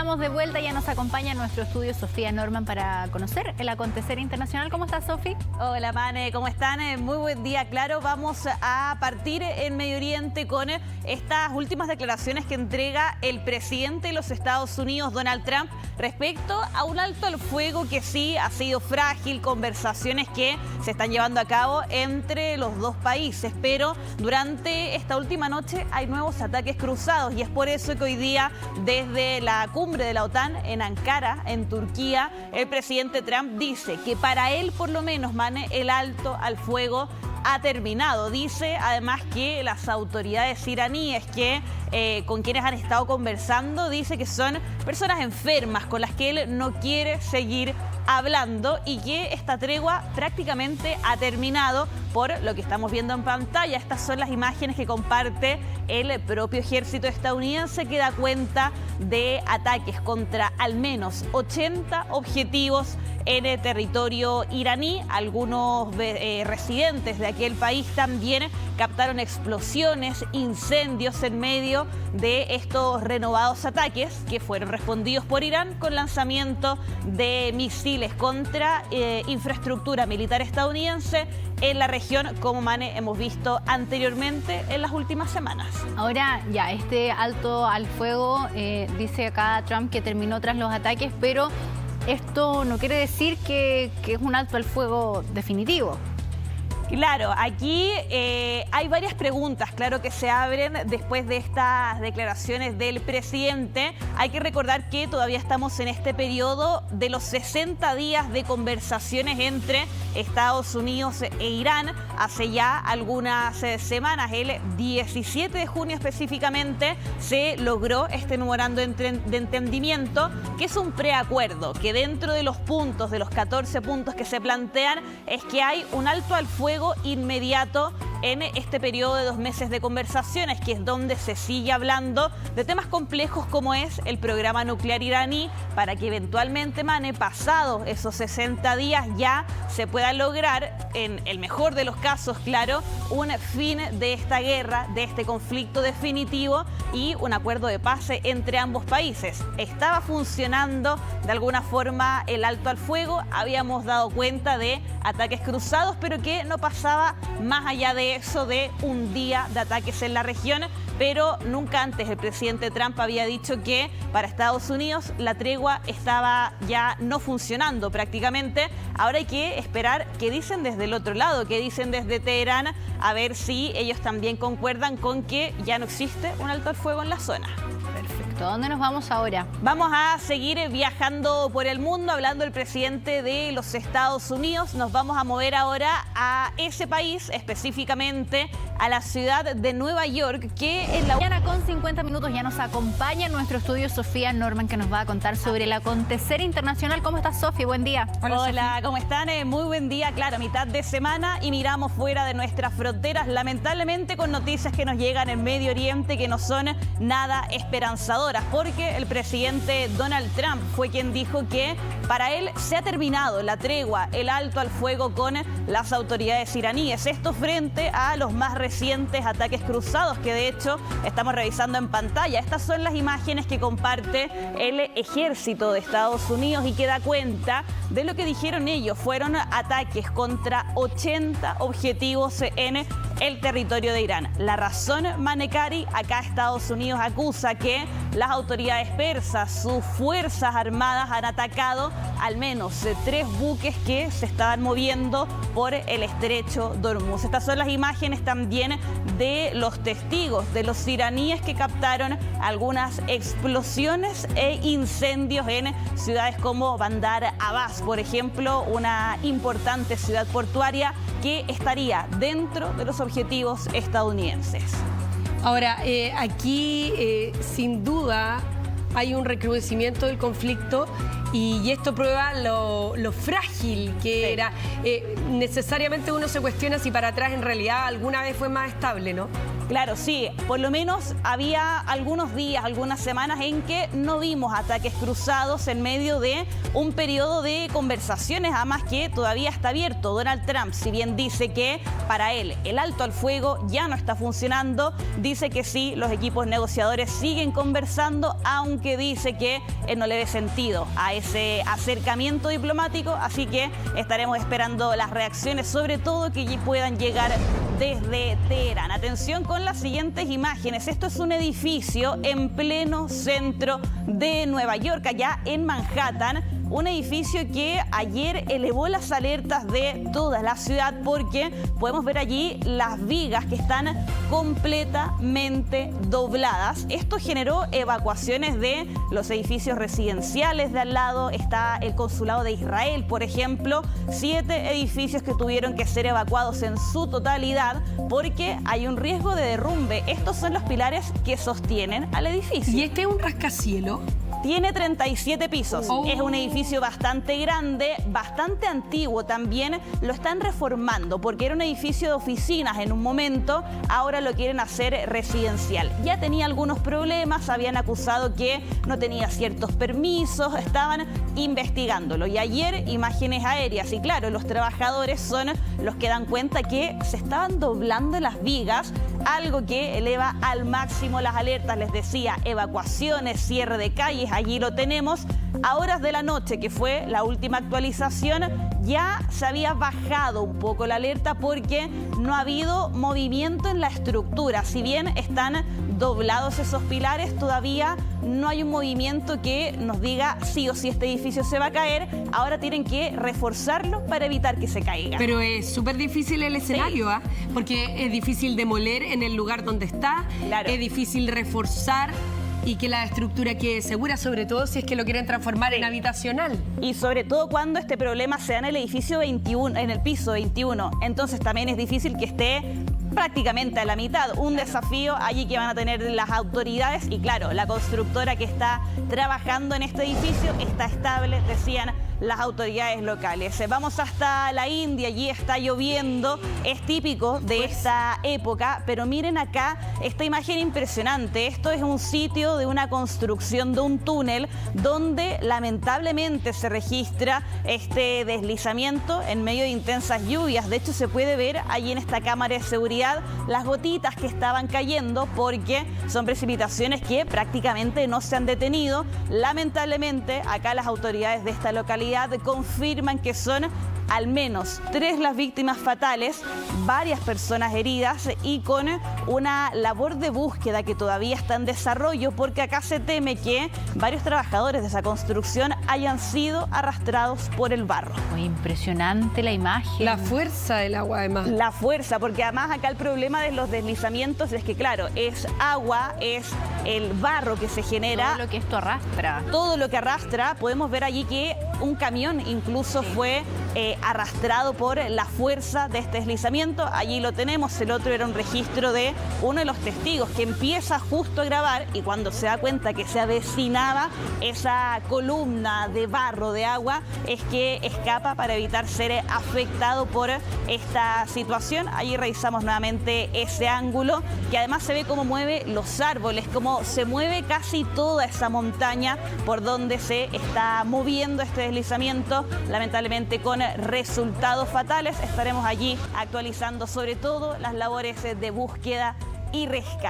estamos de vuelta, ya nos acompaña en nuestro estudio Sofía Norman para conocer el acontecer internacional. ¿Cómo estás, Sofi? Hola, Mane, ¿cómo están? Muy buen día, claro. Vamos a partir en Medio Oriente con estas últimas declaraciones que entrega el presidente de los Estados Unidos, Donald Trump, respecto a un alto al fuego que sí ha sido frágil, conversaciones que se están llevando a cabo entre los dos países, pero durante esta última noche hay nuevos ataques cruzados y es por eso que hoy día, desde la cumbre de la OTAN en Ankara, en Turquía, el presidente Trump dice que para él, por lo menos, Mane, el alto al fuego ha terminado. Dice además que las autoridades iraníes con quienes han estado conversando, dice que son personas enfermas con las que él no quiere seguir hablando y que esta tregua prácticamente ha terminado por lo que estamos viendo en pantalla. Estas son las imágenes que comparte el propio ejército estadounidense, que da cuenta de ataques contra al menos 80 objetivos en el territorio iraní. Algunos residentes de aquel país también captaron explosiones, incendios en medio de estos renovados ataques que fueron respondidos por Irán con lanzamiento de misiles contra infraestructura militar estadounidense en la región, como, Mane, hemos visto anteriormente en las últimas semanas. Ahora ya, este alto al fuego, dice acá Trump que terminó tras los ataques, pero esto no quiere decir que es un alto al fuego definitivo. Claro, aquí hay varias preguntas, claro, que se abren después de estas declaraciones del presidente. Hay que recordar que todavía estamos en este periodo de los 60 días de conversaciones entre Estados Unidos e Irán. Hace ya algunas semanas, el 17 de junio específicamente, se logró este memorando de entendimiento, que es un preacuerdo, que dentro de los puntos, de los 14 puntos que se plantean, es que hay un alto al fuego inmediato en este periodo de 2 meses de conversaciones, que es donde se sigue hablando de temas complejos como es el programa nuclear iraní, para que eventualmente, Mane, pasados esos 60 días ya se pueda lograr, en el mejor de los casos, claro, un fin de esta guerra, de este conflicto definitivo y un acuerdo de paz entre ambos países. Estaba funcionando de alguna forma el alto al fuego, habíamos dado cuenta de ataques cruzados, pero que no pasaba más allá de eso, de un día de ataques en la región, pero nunca antes el presidente Trump había dicho que para Estados Unidos la tregua estaba ya no funcionando prácticamente. Ahora hay que esperar qué dicen desde el otro lado, qué dicen desde Teherán, a ver si ellos también concuerdan con que ya no existe un alto al fuego en la zona. Perfecto. ¿A dónde nos vamos ahora? Vamos a seguir viajando por el mundo, hablando del presidente de los Estados Unidos. Nos vamos a mover ahora a ese país, específicamente a la ciudad de Nueva York, que en la mañana con 50 minutos ya nos acompaña en nuestro estudio Sofía Norman, que nos va a contar sobre el acontecer internacional. ¿Cómo estás, Sofía? Buen día. Hola, ¿cómo están? Muy buen día, claro, mitad de semana y miramos fuera de nuestras fronteras, lamentablemente con noticias que nos llegan en Medio Oriente que no son nada esperanzadoras, porque el presidente Donald Trump fue quien dijo que para él se ha terminado la tregua, el alto al fuego con las autoridades iraníes. Esto frente a los más recientes ataques cruzados que de hecho estamos revisando en pantalla. Estas son las imágenes que comparte el ejército de Estados Unidos y que da cuenta de lo que dijeron ellos. Fueron ataques contra 80 objetivos en el territorio de Irán. La razón, Manekari, acá Estados Unidos acusa que las autoridades persas, sus fuerzas armadas, han atacado al menos 3 buques que se estaban moviendo por el estrecho de Hormuz. Estas son las imágenes también de los testigos, de los iraníes que captaron algunas explosiones e incendios en ciudades como Bandar Abbas, por ejemplo, una importante ciudad portuaria que estaría dentro de los objetivos estadounidenses. Ahora, aquí sin duda hay un recrudecimiento del conflicto y esto prueba lo frágil que era. Necesariamente uno se cuestiona si para atrás en realidad alguna vez fue más estable, ¿no? Claro, sí, por lo menos había algunos días, algunas semanas en que no vimos ataques cruzados en medio de un periodo de conversaciones, además que todavía está abierto. Donald Trump, si bien dice que para él el alto al fuego ya no está funcionando, dice que sí, los equipos negociadores siguen conversando, aunque dice que él no le ve sentido a ese acercamiento diplomático, así que estaremos esperando las reacciones, sobre todo que puedan llegar desde Teherán. Atención con las siguientes imágenes. Esto es un edificio en pleno centro de Nueva York, allá en Manhattan. Un edificio que ayer elevó las alertas de toda la ciudad porque podemos ver allí las vigas que están completamente dobladas. Esto generó evacuaciones de los edificios residenciales de al lado. Está el consulado de Israel, por ejemplo. 7 edificios que tuvieron que ser evacuados en su totalidad porque hay un riesgo de derrumbe. Estos son los pilares que sostienen al edificio. ¿Y este es un rascacielos? Tiene 37 pisos. Es un edificio bastante grande, bastante antiguo también. Lo están reformando porque era un edificio de oficinas en un momento. Ahora lo quieren hacer residencial. Ya tenía algunos problemas, habían acusado que no tenía ciertos permisos, estaban investigándolo. Y ayer imágenes aéreas. Y claro, los trabajadores son los que dan cuenta que se estaban doblando las vigas, algo que eleva al máximo las alertas. Les decía, evacuaciones, cierre de calles. Allí lo tenemos. A horas de la noche, que fue la última actualización, ya se había bajado un poco la alerta porque no ha habido movimiento en la estructura. Si bien están doblados esos pilares, todavía no hay un movimiento que nos diga sí o sí este edificio se va a caer. Ahora tienen que reforzarlo para evitar que se caiga. Pero es súper difícil el escenario, ¿ah? Porque es difícil demoler en el lugar donde está, Claro. Es difícil reforzar y que la estructura quede segura, sobre todo si es que lo quieren transformar en habitacional. Y sobre todo cuando este problema sea en el edificio 21, en el piso 21. Entonces también es difícil que esté prácticamente a la mitad. Un desafío allí que van a tener las autoridades. Y claro, la constructora que está trabajando en este edificio está estable, decían las autoridades locales. Vamos hasta la India, allí está lloviendo, es típico de esta época, pero miren acá esta imagen impresionante. Esto es un sitio de una construcción de un túnel donde lamentablemente se registra este deslizamiento en medio de intensas lluvias. De hecho, se puede ver allí en esta cámara de seguridad las gotitas que estaban cayendo porque son precipitaciones que prácticamente no se han detenido. Lamentablemente, acá las autoridades de esta localidad confirman que son al menos 3 las víctimas fatales, varias personas heridas y con una labor de búsqueda que todavía está en desarrollo porque acá se teme que varios trabajadores de esa construcción hayan sido arrastrados por el barro. Muy impresionante la imagen. La fuerza del agua, además. La fuerza, porque además acá el problema de los deslizamientos es que, claro, es agua, es el barro que se genera. Todo lo que esto arrastra. Todo lo que arrastra. Podemos ver allí que un camión incluso fue arrastrado por la fuerza de este deslizamiento. Allí lo tenemos. El otro era un registro de uno de los testigos que empieza justo a grabar y cuando se da cuenta que se avecinaba esa columna de barro, de agua, es que escapa para evitar ser afectado por esta situación. Allí revisamos nuevamente ese ángulo que además se ve cómo mueve los árboles, cómo se mueve casi toda esa montaña por donde se está moviendo este deslizamiento, lamentablemente con resultados fatales. Estaremos allí actualizando sobre todo las labores de búsqueda y rescate.